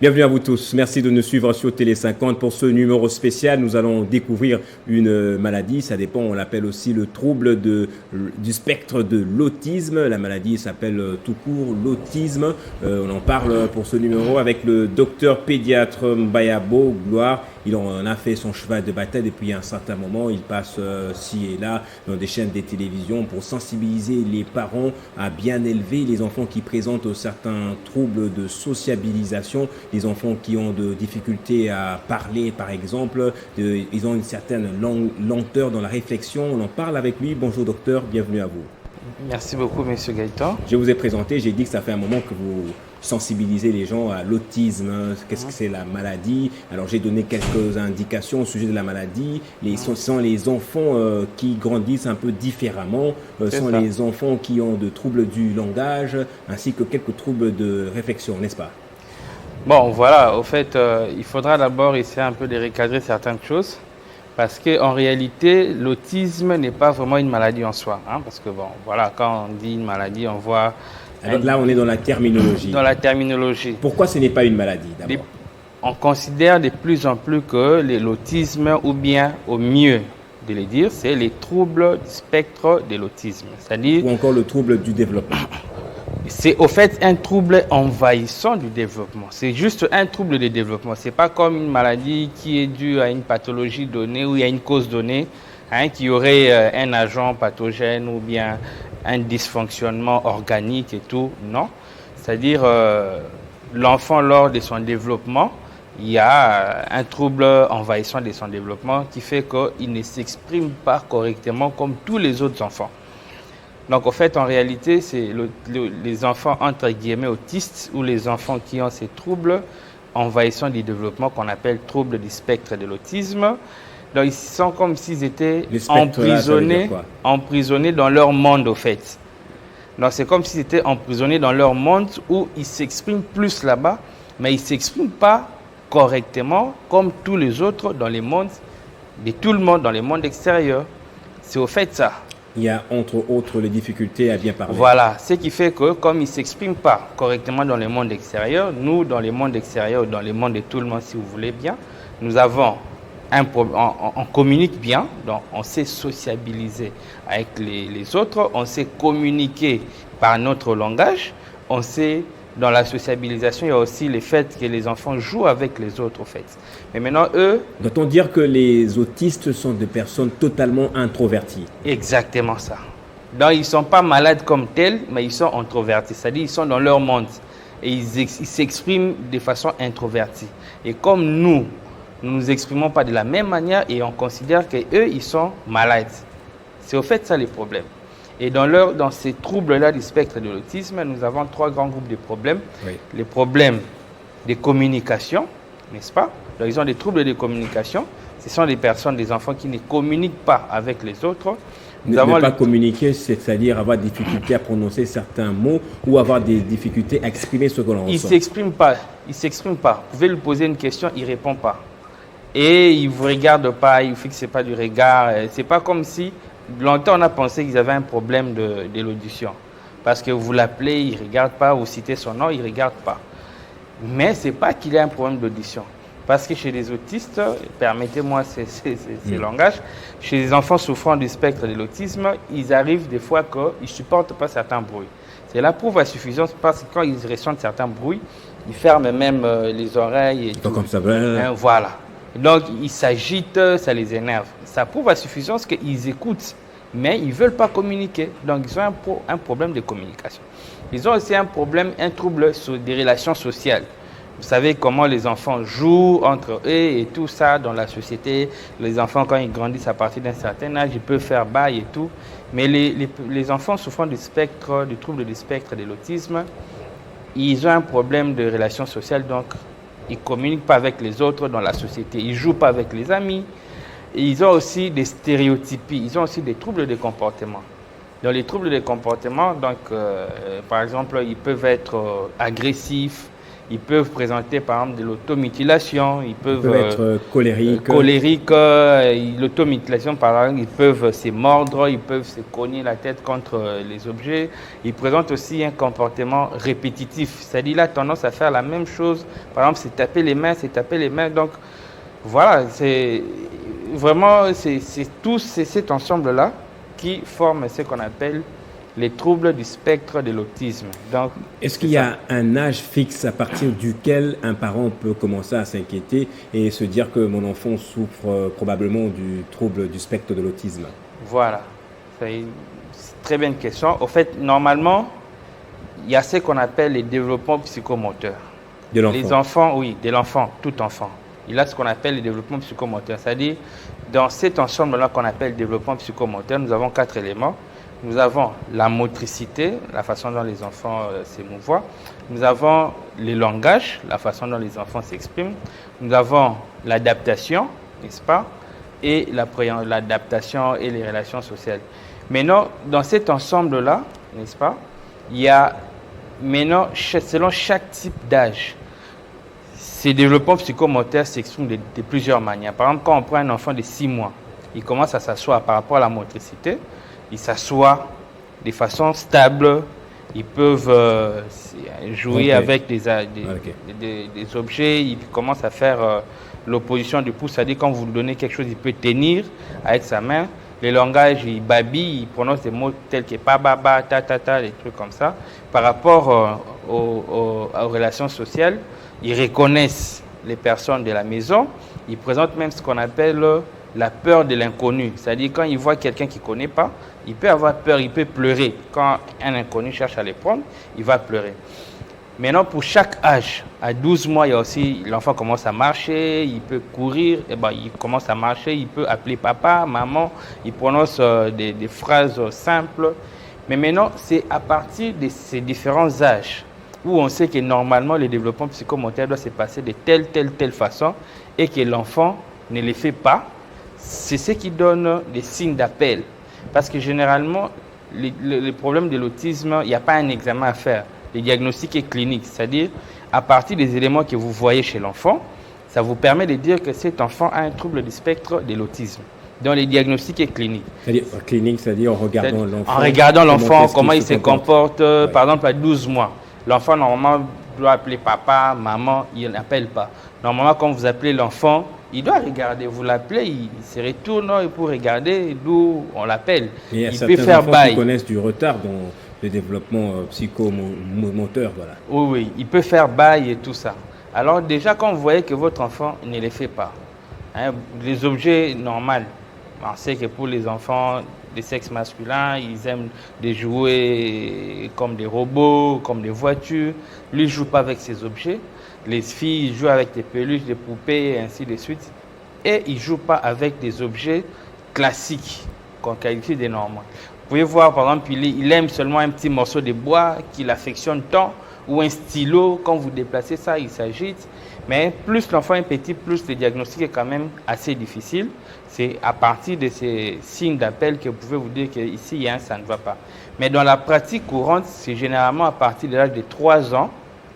Bienvenue à vous tous. Merci de nous suivre sur Télé 50 pour ce numéro spécial. Nous allons découvrir une maladie. Ça dépend, on l'appelle aussi le trouble du spectre de l'autisme. La maladie s'appelle tout court l'autisme. On en parle pour ce numéro avec le docteur pédiatre Mbayabo Gloire. Il en a fait son cheval de bataille depuis un certain moment. Il passe ci et là dans des chaînes de télévision pour sensibiliser les parents à bien élever les enfants qui présentent certains troubles de sociabilisation, les enfants qui ont de difficultés à parler par exemple, ils ont une certaine lenteur dans la réflexion. On en parle avec lui. Bonjour docteur, bienvenue à vous. Merci beaucoup, monsieur Gaëtan. Je vous ai présenté, j'ai dit que ça fait un moment que vous sensibilisez les gens à l'autisme, qu'est-ce que c'est la maladie. Alors j'ai donné quelques indications au sujet de la maladie. Ce sont les enfants qui grandissent un peu différemment, sont les enfants qui ont de troubles du langage, ainsi que quelques troubles de réflexion, n'est-ce pas? Bon, voilà, au fait, il faudra d'abord essayer un peu de recadrer certaines choses. Parce qu'en réalité, l'autisme n'est pas vraiment une maladie en soi. Parce que, bon, voilà, quand on dit une maladie, on voit... Alors là, on est dans la terminologie. Dans la terminologie. Pourquoi ce n'est pas une maladie, d'abord? On considère de plus en plus que l'autisme, ou bien, au mieux de le dire, c'est les troubles du spectre de l'autisme. C'est-à-dire... Ou encore le trouble du développement. C'est au fait un trouble envahissant du développement. C'est juste un trouble de développement. Ce n'est pas comme une maladie qui est due à une pathologie donnée ou à une cause donnée, qui aurait un agent pathogène ou bien un dysfonctionnement organique et tout. Non. C'est-à-dire l'enfant lors de son développement, il y a un trouble envahissant de son développement qui fait qu'il ne s'exprime pas correctement comme tous les autres enfants. Donc, en fait, en réalité, c'est les enfants, entre guillemets, autistes ou les enfants qui ont ces troubles envahissants du développement qu'on appelle troubles du spectre de l'autisme. Donc, ils sont comme s'ils étaient emprisonnés dans leur monde, au fait. Donc, c'est comme s'ils étaient emprisonnés dans leur monde où ils s'expriment plus là-bas, mais ils ne s'expriment pas correctement comme tous les autres dans les mondes, de tout le monde, dans les mondes extérieurs. C'est au fait ça. Il y a entre autres les difficultés à bien parler. Voilà, ce qui fait que comme ils ne s'expriment pas correctement dans le monde extérieur, nous, dans le monde extérieur, dans le monde de tout le monde, si vous voulez bien, nous avons on communique bien, donc on sait sociabiliser avec les autres, on sait communiquer par notre langage, on sait... Dans la sociabilisation, il y a aussi le fait que les enfants jouent avec les autres, au fait. Mais maintenant, eux... Doit-on dire que les autistes sont des personnes totalement introverties? Exactement ça. Donc, ils ne sont pas malades comme tels, mais ils sont introvertis. C'est-à-dire qu'ils sont dans leur monde et ils s'expriment de façon introvertie. Et comme nous ne nous exprimons pas de la même manière et on considère qu'eux, ils sont malades. C'est au fait ça le problème. Et dans ces troubles-là du spectre de l'autisme, nous avons trois grands groupes de problèmes. Oui. Les problèmes de communication, n'est-ce pas? Donc, ils ont des troubles de communication. Ce sont des personnes, des enfants qui ne communiquent pas avec les autres. Ne pas communiquer, c'est-à-dire avoir des difficultés à prononcer certains mots ou avoir des difficultés à exprimer ce que l'on ressent. Il ne s'exprime pas. Il ne s'exprime pas. Vous pouvez lui poser une question, il ne répond pas. Et il ne vous regarde pas, il ne fixe pas du regard. Ce n'est pas comme si... Longtemps, on a pensé qu'ils avaient un problème de l'audition. Parce que vous l'appelez, il ne regarde pas, vous citez son nom, il ne regarde pas. Mais ce n'est pas qu'il a un problème d'audition. Parce que chez les autistes, permettez-moi ces langages, chez les enfants souffrant du spectre de l'autisme, ils arrivent des fois qu'ils ne supportent pas certains bruits. C'est la prouve à suffisance parce que quand ils ressentent certains bruits, ils ferment même les oreilles. Et tout. Comme ça. Voilà. Donc, ils s'agitent, ça les énerve. Ça prouve à suffisance qu'ils écoutent, mais ils ne veulent pas communiquer. Donc, ils ont un problème de communication. Ils ont aussi un trouble des relations sociales. Vous savez comment les enfants jouent entre eux et tout ça dans la société. Les enfants, quand ils grandissent à partir d'un certain âge, ils peuvent faire bail et tout. Mais les enfants souffrant du trouble du spectre de l'autisme, ils ont un problème de relations sociales, donc ils ne communiquent pas avec les autres dans la société. Ils ne jouent pas avec les amis. Et ils ont aussi des stéréotypies. Ils ont aussi des troubles de comportement. Dans les troubles de comportement, donc, par exemple, ils peuvent être agressifs. Ils peuvent présenter par exemple de l'automutilation, ils peuvent être colériques. L'automutilation par exemple, ils peuvent se mordre, ils peuvent se cogner la tête contre les objets. Ils présentent aussi un comportement répétitif, c'est-à-dire la tendance à faire la même chose, par exemple c'est taper les mains, donc voilà, c'est vraiment tout cet ensemble-là qui forme ce qu'on appelle les troubles du spectre de l'autisme. Donc, est-ce qu'il y a un âge fixe à partir duquel un parent peut commencer à s'inquiéter et se dire que mon enfant souffre probablement du trouble du spectre de l'autisme? Voilà, c'est une très bonne question. Au fait, normalement, il y a ce qu'on appelle les développements psychomoteurs. De l'enfant? Les enfants, oui, de l'enfant, tout enfant. Il a ce qu'on appelle le développement psychomoteur. C'est-à-dire, dans cet ensemble-là qu'on appelle le développement psychomoteur, nous avons 4 éléments. Nous avons la motricité, la façon dont les enfants s'émouvoient. Nous avons le langage, la façon dont les enfants s'expriment. Nous avons l'adaptation, n'est-ce pas? Et l'adaptation et les relations sociales. Maintenant, dans cet ensemble-là, n'est-ce pas? Il y a maintenant, selon chaque type d'âge, ces développements psychomoteurs s'expriment de plusieurs manières. Par exemple, quand on prend un enfant de 6 mois, il commence à s'asseoir par rapport à la motricité. Il s'assoit de façon stable. Ils peuvent jouer avec des objets. Ils commencent à faire l'opposition du pouce. C'est-à-dire quand vous lui donnez quelque chose, il peut tenir avec sa main. Le langage, il babille, il prononce des mots tels que pa, ba, ba, ta, ta, ta, des trucs comme ça. Par rapport aux relations sociales, ils reconnaissent les personnes de la maison. Ils présentent même ce qu'on appelle la peur de l'inconnu. C'est-à-dire quand il voit quelqu'un qu'il ne connaît pas, il peut avoir peur, il peut pleurer. Quand un inconnu cherche à les prendre, il va pleurer. Maintenant, pour chaque âge, à 12 mois, il y a aussi, l'enfant commence à marcher, il peut courir, il commence à marcher, il peut appeler papa, maman, il prononce des phrases simples. Mais maintenant, c'est à partir de ces différents âges où on sait que normalement, le développement psychomoteur doit se passer de telle façon et que l'enfant ne le fait pas. C'est ce qui donne des signes d'appel. Parce que généralement, le problème de l'autisme, il n'y a pas un examen à faire. Le diagnostic est clinique, c'est-à-dire à partir des éléments que vous voyez chez l'enfant, ça vous permet de dire que cet enfant a un trouble du spectre de l'autisme. Donc le diagnostic est clinique. C'est-à-dire clinique, c'est-à-dire en regardant l'enfant. En regardant l'enfant, comment il se comporte, par exemple à 12 mois. L'enfant normalement doit appeler papa, maman, il n'appelle pas. Normalement, quand vous appelez l'enfant, il doit regarder. Vous l'appelez, il se retourne pour regarder d'où on l'appelle. Il peut faire bail. Qui connaissent du retard dans le développement psychomoteur, voilà. Oui, il peut faire bail et tout ça. Alors déjà, quand vous voyez que votre enfant ne les fait pas, les objets normaux, on sait que pour les enfants de sexe masculin, ils aiment des jouets comme des robots, comme des voitures. Lui, il ne joue pas avec ces objets. Les filles jouent avec des peluches, des poupées, et ainsi de suite. Et ils ne jouent pas avec des objets classiques qu'on qualifie de normaux. Vous pouvez voir, par exemple, il aime seulement un petit morceau de bois qu'il affectionne tant, ou un stylo. Quand vous déplacez ça, il s'agite. Mais plus l'enfant est petit, plus le diagnostic est quand même assez difficile. C'est à partir de ces signes d'appel que vous pouvez vous dire qu'ici, il y a un ça ne va pas. Mais dans la pratique courante, c'est généralement à partir de l'âge de 3 ans,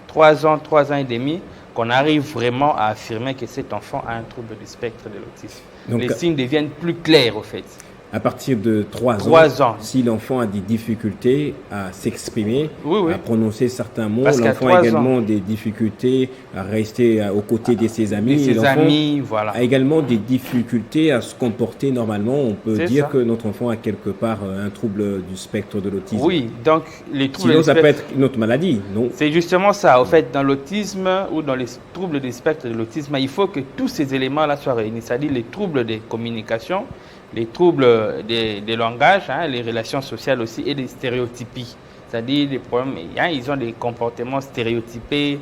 3 ans et demi, qu'on arrive vraiment à affirmer que cet enfant a un trouble du spectre de l'autisme. Les signes deviennent plus clairs, au fait. À partir de 3 ans, si l'enfant a des difficultés à s'exprimer, à prononcer certains mots, l'enfant a également des difficultés à rester aux côtés de ses amis. Voilà. A également des difficultés à se comporter normalement. On peut dire que notre enfant a quelque part un trouble du spectre de l'autisme. Oui, donc les troubles. Sinon, ça peut être une autre maladie, non? C'est justement ça. Au fait, dans l'autisme ou dans les troubles du spectre de l'autisme, il faut que tous ces éléments-là soient réunis, c'est-à-dire les troubles de communication, les troubles des langages, les relations sociales aussi, et des stéréotypies. C'est-à-dire des problèmes, ils ont des comportements stéréotypés,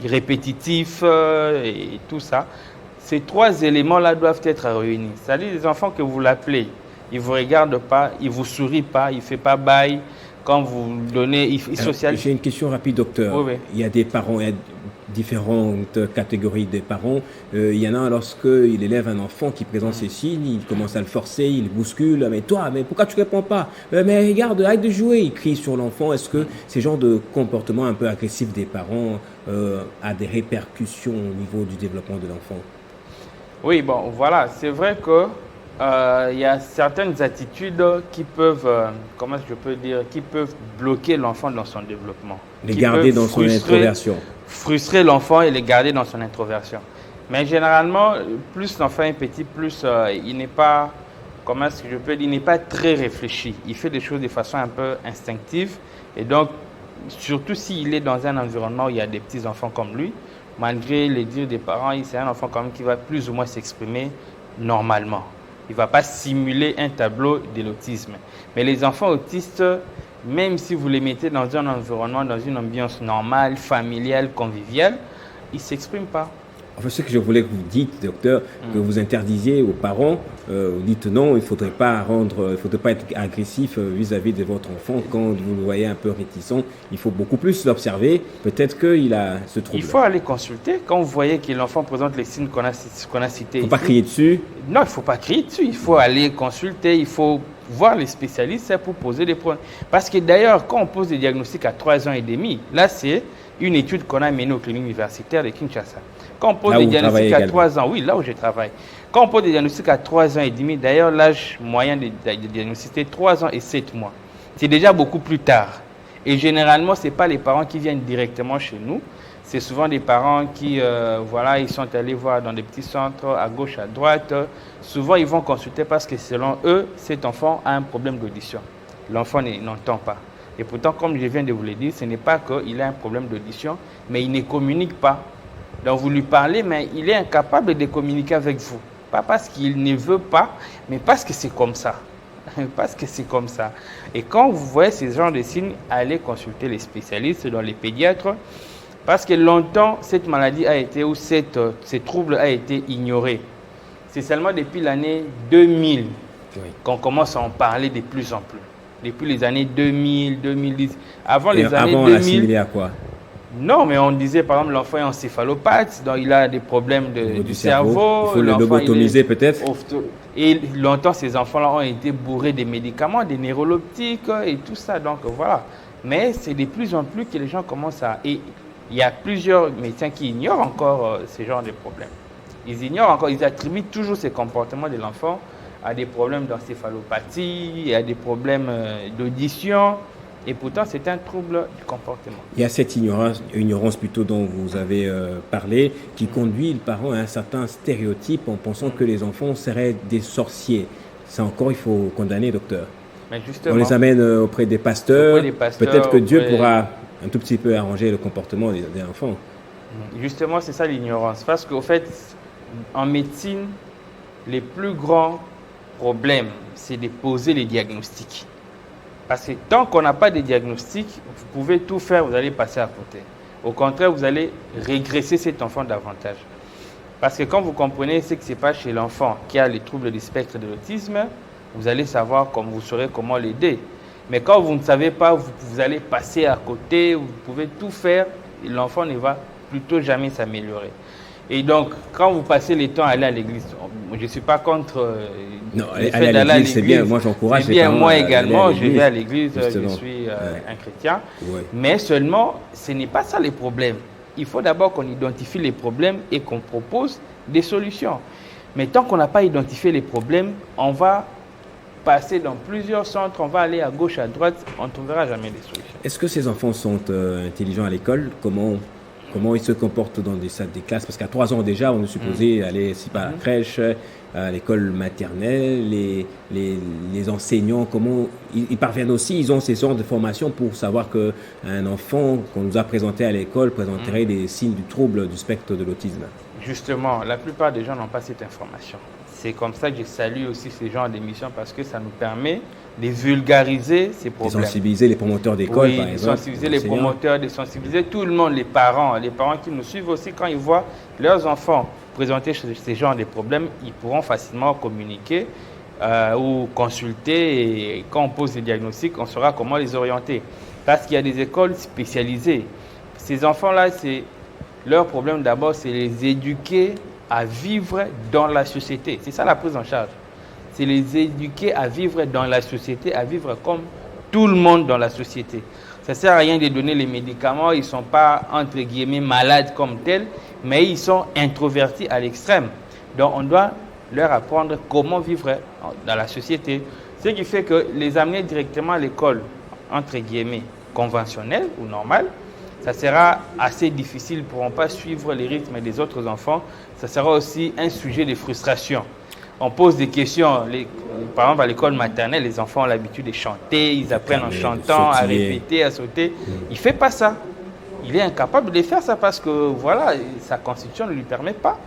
répétitifs et tout ça. Ces 3 éléments-là doivent être réunis. C'est-à-dire les enfants que vous l'appelez, ils ne vous regardent pas, ils ne vous sourient pas, ils ne font pas bail. Quand vous donnez, ils socialisent. J'ai une question rapide, docteur. Oui. Il y a des parents, différentes catégories de parents. Il y en a lorsqu'il élève un enfant qui présente ses signes, il commence à le forcer, il le bouscule. Mais toi, mais pourquoi tu ne réponds pas? Mais regarde, arrête de jouer. Il crie sur l'enfant. Est-ce que ces genres de comportements un peu agressifs des parents a des répercussions au niveau du développement de l'enfant? Oui, bon, voilà, c'est vrai que il y a certaines attitudes qui peuvent, comment je peux dire, qui peuvent bloquer l'enfant dans son développement. Les garder dans son introversion. Frustrer l'enfant et les garder dans son introversion. Mais généralement, plus l'enfant est petit, plus il n'est pas, comment est-ce que je peux dire, il n'est pas très réfléchi. Il fait des choses de façon un peu instinctive. Et donc, surtout s'il est dans un environnement où il y a des petits enfants comme lui, malgré les dires des parents, c'est un enfant quand même qui va plus ou moins s'exprimer normalement. Il ne va pas simuler un tableau de l'autisme. Mais les enfants autistes, même si vous les mettez dans un environnement, dans une ambiance normale, familiale, conviviale, ils ne s'expriment pas. Enfin, ce que je voulais que vous dites, docteur, que vous interdisiez aux parents, vous dites non, il ne faudrait pas être agressif vis-à-vis de votre enfant quand vous le voyez un peu réticent. Il faut beaucoup plus l'observer. Peut-être qu'il a ce trouble. Il faut aller consulter. Quand vous voyez que l'enfant présente les signes qu'on a cités. Il ne faut pas crier dessus. Non, il ne faut pas crier dessus. Il faut aller consulter. Il faut voir les spécialistes pour poser des problèmes. Parce que d'ailleurs, quand on pose des diagnostics à 3 ans et demi, là, c'est une étude qu'on a menée au clinique universitaire de Kinshasa. Quand on pose des diagnostics à 3 ans, oui, là où je travaille. Quand on pose des diagnostics à 3 ans et demi, d'ailleurs, l'âge moyen de diagnostic, c'est 3 ans et 7 mois. C'est déjà beaucoup plus tard. Et généralement, ce n'est pas les parents qui viennent directement chez nous. C'est souvent des parents qui, voilà, ils sont allés voir dans des petits centres, à gauche, à droite. Souvent, ils vont consulter parce que selon eux, cet enfant a un problème d'audition. L'enfant n'entend pas. Et pourtant, comme je viens de vous le dire, ce n'est pas qu'il a un problème d'audition, mais il ne communique pas. Donc vous lui parlez, mais il est incapable de communiquer avec vous. Pas parce qu'il ne veut pas, mais parce que c'est comme ça. Parce que c'est comme ça. Et quand vous voyez ces genres de signes, allez consulter les spécialistes, dans les pédiatres, parce que longtemps, cette maladie a été, ou ces troubles a été ignoré. C'est seulement depuis l'année 2000 qu'on commence à en parler de plus en plus. Depuis les années 2000, 2010. Avant les années 2000. Assimilé à quoi? Non, mais on disait par exemple l'enfant est encéphalopathe, donc il a des problèmes du cerveau. Il faut le lobotomiser peut-être. Et longtemps, ces enfants-là ont été bourrés de médicaments, des neuroleptiques et tout ça. Donc voilà. Mais c'est de plus en plus que les gens commencent à... Et il y a plusieurs médecins qui ignorent encore ce genre de problèmes. Ils ignorent encore, ils attribuent toujours ces comportements de l'enfant à des problèmes d'encéphalopathie, à des problèmes d'audition. Et pourtant, c'est un trouble du comportement. Il y a cette ignorance plutôt dont vous avez parlé, qui conduit le parent à un certain stéréotype en pensant que les enfants seraient des sorciers. Ça encore, il faut condamner, docteur. Mais justement, on les amène auprès des pasteurs. Peut-être que Dieu pourra un tout petit peu arranger le comportement des enfants. Justement, c'est ça l'ignorance. Parce qu'au fait, en médecine, les plus grands problèmes, c'est de poser les diagnostics. Parce que tant qu'on n'a pas de diagnostic, vous pouvez tout faire, vous allez passer à côté. Au contraire, vous allez régresser cet enfant davantage. Parce que quand vous comprenez ce qui se passe chez l'enfant qui a les troubles du spectre de l'autisme, vous allez savoir vous saurez comment l'aider. Mais quand vous ne savez pas, vous allez passer à côté, vous pouvez tout faire, et l'enfant ne va plutôt jamais s'améliorer. Et donc, quand vous passez le temps à aller à l'église, je ne suis pas contre non, aller à l'église, c'est bien, moi j'encourage les parents. Moi également, je vais à l'église, je suis un chrétien. Ouais. Mais seulement, ce n'est pas ça le problème. Il faut d'abord qu'on identifie les problèmes et qu'on propose des solutions. Mais tant qu'on n'a pas identifié les problèmes, on va passer dans plusieurs centres, on va aller à gauche, à droite, on ne trouvera jamais des solutions. Est-ce que ces enfants sont intelligents à l'école? Comment ils se comportent dans des salles des classes? Parce qu'à 3 ans déjà, on est supposé aller à la crèche, à l'école maternelle, les enseignants, comment ils parviennent aussi, ils ont ces sortes de formations pour savoir qu'un enfant qu'on nous a présenté à l'école présenterait des signes du trouble du spectre de l'autisme. Justement, la plupart des gens n'ont pas cette information. C'est comme ça que je salue aussi ces genres d'émissions parce que ça nous permet de vulgariser ces problèmes. De sensibiliser les promoteurs d'école, par exemple. De sensibiliser les promoteurs, de sensibiliser tout le monde, les parents qui nous suivent aussi, quand ils voient leurs enfants présenter ces genres de problèmes, ils pourront facilement communiquer ou consulter. Et quand on pose des diagnostics, on saura comment les orienter. Parce qu'il y a des écoles spécialisées. Ces enfants-là, Leur problème d'abord, c'est les éduquer à vivre dans la société. C'est ça la prise en charge. C'est les éduquer à vivre dans la société, à vivre comme tout le monde dans la société. Ça ne sert à rien de donner les médicaments, ils ne sont pas, entre guillemets, malades comme tels, mais ils sont introvertis à l'extrême. Donc, on doit leur apprendre comment vivre dans la société. Ce qui fait que les amener directement à l'école, entre guillemets, conventionnelle ou normale, ça sera assez difficile, ils ne pourront pas suivre les rythmes des autres enfants. Ça sera aussi un sujet de frustration. On pose des questions, par exemple à l'école maternelle, les enfants ont l'habitude de chanter, ils apprennent en chantant, à répéter, à sauter. Il ne fait pas ça. Il est incapable de faire ça parce que voilà, sa constitution ne lui permet pas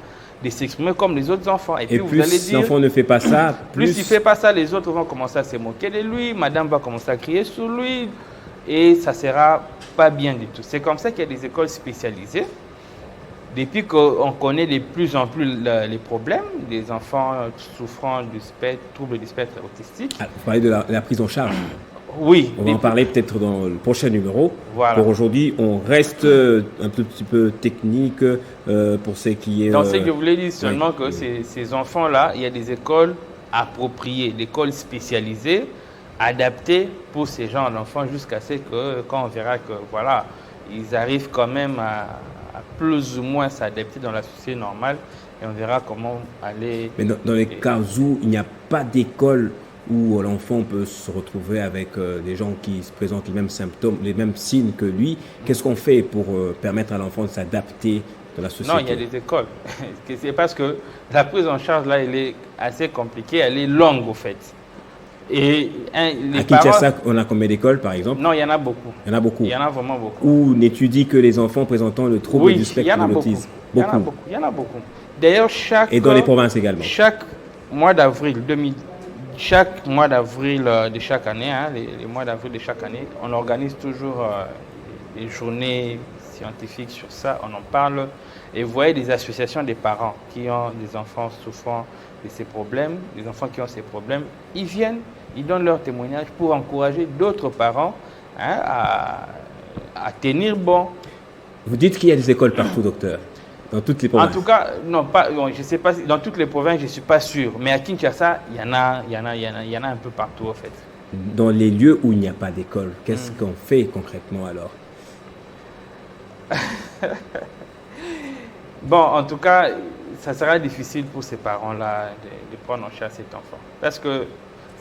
de s'exprimer comme les autres enfants. Et puis vous allez dire, l'enfant ne fait pas ça, plus il ne fait pas ça, les autres vont commencer à se moquer de lui, madame va commencer à crier sur lui et ça ne sera pas bien du tout. C'est comme ça qu'il y a des écoles spécialisées. Depuis qu'on connaît de plus en plus les problèmes des enfants souffrant du trouble du spectre autistique. Vous parlez de la prise en charge. Oui. On va en parler peut-être dans le prochain numéro. Voilà. Pour aujourd'hui, on reste un petit peu technique pour ce qui est... Donc, ce que je voulais dire seulement que ces enfants-là, il y a des écoles appropriées, des écoles spécialisées, adaptées pour ces genres d'enfants jusqu'à ce que, quand on verra que, voilà, ils arrivent quand même à plus ou moins s'adapter dans la société normale et on verra comment aller... Mais dans les cas où il n'y a pas d'école où l'enfant peut se retrouver avec des gens qui se présentent les mêmes symptômes, les mêmes signes que lui, qu'est-ce qu'on fait pour permettre à l'enfant de s'adapter dans la société? Non, il y a des écoles. C'est parce que la prise en charge, là, elle est assez compliquée, elle est longue, au fait. Et à Kinshasa, on a combien d'écoles, par exemple? Non, il y en a beaucoup. Il y en a beaucoup. Il y en a vraiment beaucoup. Où n'étudie que les enfants présentant le trouble du spectre de l'autisme? Il y en a beaucoup. D'ailleurs, et dans les provinces également. Chaque mois d'avril de chaque année, les mois d'avril de chaque année, on organise toujours des journées scientifiques sur ça. On en parle. Et vous voyez des associations des parents qui ont des enfants souffrant de ces problèmes, des enfants qui ont ces problèmes, ils viennent, ils donnent leur témoignage pour encourager d'autres parents à tenir bon. Vous dites qu'il y a des écoles partout, docteur, dans toutes les provinces? En tout cas, je ne sais pas, dans toutes les provinces, je ne suis pas sûr. Mais à Kinshasa, il y en a un peu partout, en fait. Dans les lieux où il n'y a pas d'école, qu'est-ce qu'on fait concrètement alors? Bon, en tout cas, ça sera difficile pour ces parents-là de prendre en charge cet enfant. Parce que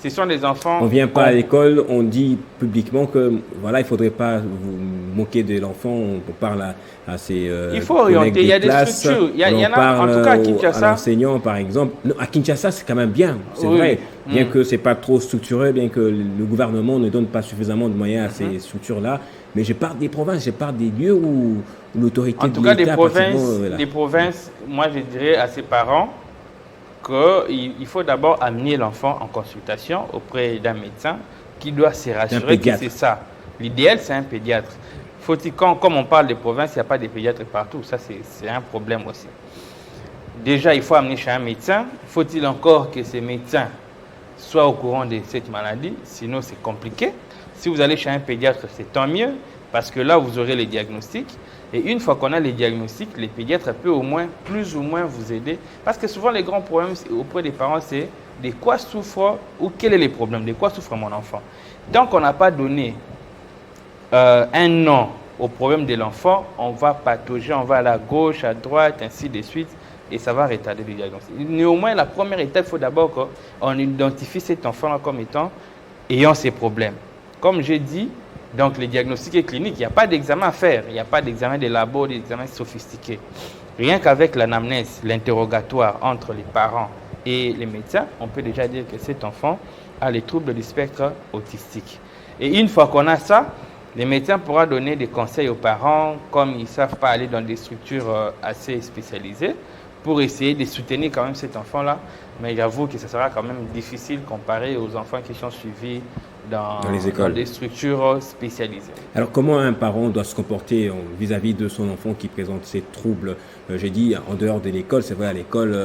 ce sont des enfants... On ne vient pas à l'école, on dit publiquement que voilà, il ne faudrait pas vous moquer de l'enfant, on parle à ses il faut orienter, il y a des structures. Il y en a, en tout cas à Kinshasa... à l'enseignant, par exemple. Non, à Kinshasa, c'est quand même bien, c'est vrai. Bien que ce n'est pas trop structuré, bien que le gouvernement ne donne pas suffisamment de moyens à ces structures-là. Mais je parle des provinces, je parle des lieux où l'autorité de l'État... En tout cas, des provinces, moi je dirais à ses parents qu'il faut d'abord amener l'enfant en consultation auprès d'un médecin qui doit se rassurer que c'est ça. L'idéal, c'est un pédiatre. Comme on parle des provinces, il n'y a pas de pédiatres partout. Ça, c'est un problème aussi. Déjà, il faut amener chez un médecin. Faut-il encore que ces médecins soient au courant de cette maladie? Sinon, c'est compliqué. Si vous allez chez un pédiatre, c'est tant mieux, parce que là, vous aurez les diagnostics. Et une fois qu'on a les diagnostics, les pédiatres peuvent plus ou moins vous aider. Parce que souvent, les grands problèmes auprès des parents, c'est de quoi souffre ou quel est le problème, de quoi souffre mon enfant. Tant qu'on n'a pas donné un nom au problème de l'enfant, on va patauger, on va à la gauche, à droite, ainsi de suite, et ça va retarder le diagnostic. Néanmoins, la première étape, il faut d'abord qu'on identifie cet enfant-là comme ayant ces problèmes. Comme j'ai dit, donc les diagnostics cliniques, il n'y a pas d'examen à faire, il n'y a pas d'examen de labo, d'examen sophistiqué. Rien qu'avec l'anamnèse, l'interrogatoire entre les parents et les médecins, on peut déjà dire que cet enfant a les troubles du spectre autistique. Et une fois qu'on a ça, les médecins pourront donner des conseils aux parents, comme ils ne savent pas aller dans des structures assez spécialisées, pour essayer de soutenir quand même cet enfant-là. Mais j'avoue que ça sera quand même difficile comparé aux enfants qui sont suivis dans les écoles, dans des structures spécialisées. Alors, comment un parent doit se comporter vis-à-vis de son enfant qui présente ces troubles? J'ai dit, en dehors de l'école, c'est vrai, à l'école,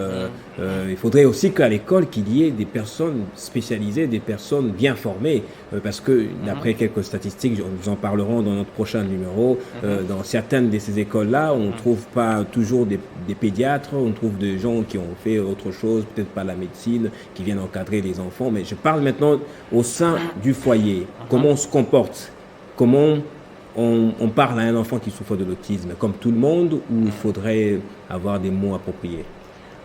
il faudrait aussi qu'à l'école, qu'il y ait des personnes spécialisées, des personnes bien formées, parce que, d'après quelques statistiques, nous en parlerons dans notre prochain numéro, dans certaines de ces écoles-là, on ne trouve pas toujours des pédiatres, on trouve des gens qui ont fait autre chose, peut-être pas la médecine, qui viennent encadrer les enfants, mais je parle maintenant au sein du foyer. Comment on se comporte? Comment on parle à un enfant qui souffre de l'autisme? Comme tout le monde, ou il faudrait avoir des mots appropriés?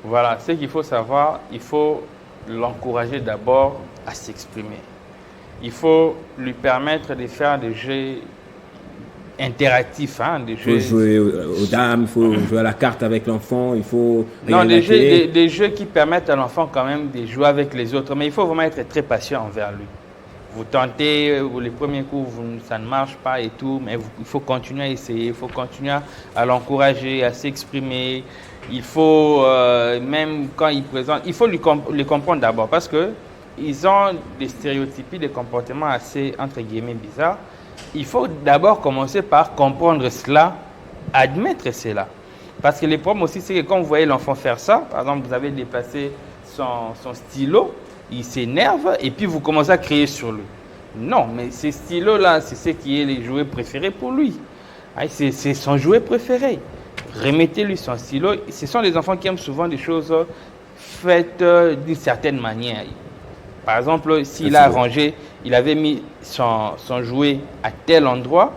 Voilà, ce qu'il faut savoir, il faut l'encourager d'abord à s'exprimer. Il faut lui permettre de faire des jeux interactifs, des jeux. Il faut jouer aux dames, il faut jouer à la carte avec l'enfant, il faut... Non, des jeux qui permettent à l'enfant quand même de jouer avec les autres, mais il faut vraiment être très patient envers lui. Vous tentez, les premiers coups, ça ne marche pas et tout, mais il faut continuer à essayer, il faut continuer à l'encourager, à s'exprimer. Il faut, même quand il présente, il faut les comprendre d'abord parce qu'ils ont des stéréotypes, des comportements assez, entre guillemets, bizarres. Il faut d'abord commencer par comprendre cela, admettre cela. Parce que le problème aussi, c'est que quand vous voyez l'enfant faire ça, par exemple, vous avez déplacé son stylo, il s'énerve et puis vous commencez à crier sur lui. Non, mais ces stylos-là, c'est ce qui est les jouets préférés pour lui. C'est son jouet préféré. Remettez-lui son stylo. Ce sont des enfants qui aiment souvent des choses faites d'une certaine manière. Par exemple, s'il a rangé, il avait mis son jouet à tel endroit,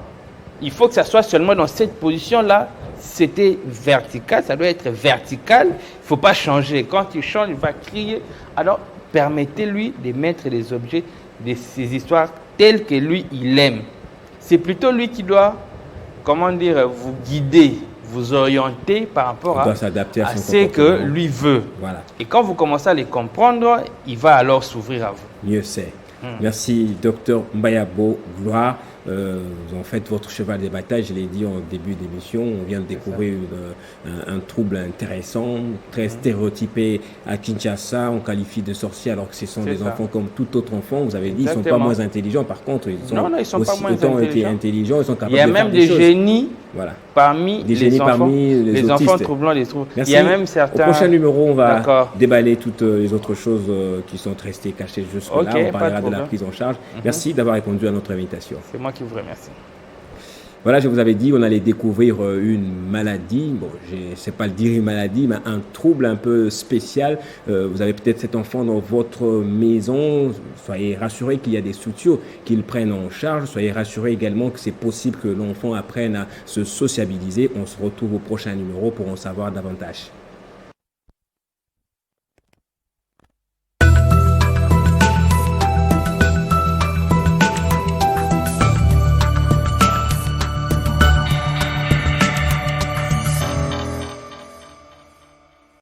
il faut que ça soit seulement dans cette position-là. C'était vertical, ça doit être vertical. Il ne faut pas changer. Quand il change, il va crier. Alors, permettez-lui de mettre les objets de ces histoires telles que lui, il aime. C'est plutôt lui qui doit, vous guider, vous orienter par rapport à ce que lui veut. Voilà. Et quand vous commencez à les comprendre, il va alors s'ouvrir à vous. Mieux c'est. Merci, Dr Mbayabo Gloire. En fait, votre cheval de bataille, je l'ai dit en début d'émission, on vient de découvrir un trouble intéressant, très stéréotypé à Kinshasa. On qualifie de sorciers alors que ce sont des enfants comme tout autre enfant. Vous avez dit, ils ne sont pas moins intelligents. Par contre, ils sont, ils sont aussi pas moins autant intelligents. Ils sont capables de Il faire y a même des génies parmi les enfants troublant des troubles. Merci. Il y a même certains... Au prochain numéro, on va déballer toutes les autres choses qui sont restées cachées jusque-là. On parlera de la prise en charge. Merci d'avoir répondu à notre invitation. C'est moi qui vous remercie. Voilà, je vous avais dit, on allait découvrir une maladie. Bon, je ne sais pas le dire une maladie, mais un trouble un peu spécial. Vous avez peut-être cet enfant dans votre maison. Soyez rassurés qu'il y a des structures qui le prennent en charge. Soyez rassurés également que c'est possible que l'enfant apprenne à se sociabiliser. On se retrouve au prochain numéro pour en savoir davantage.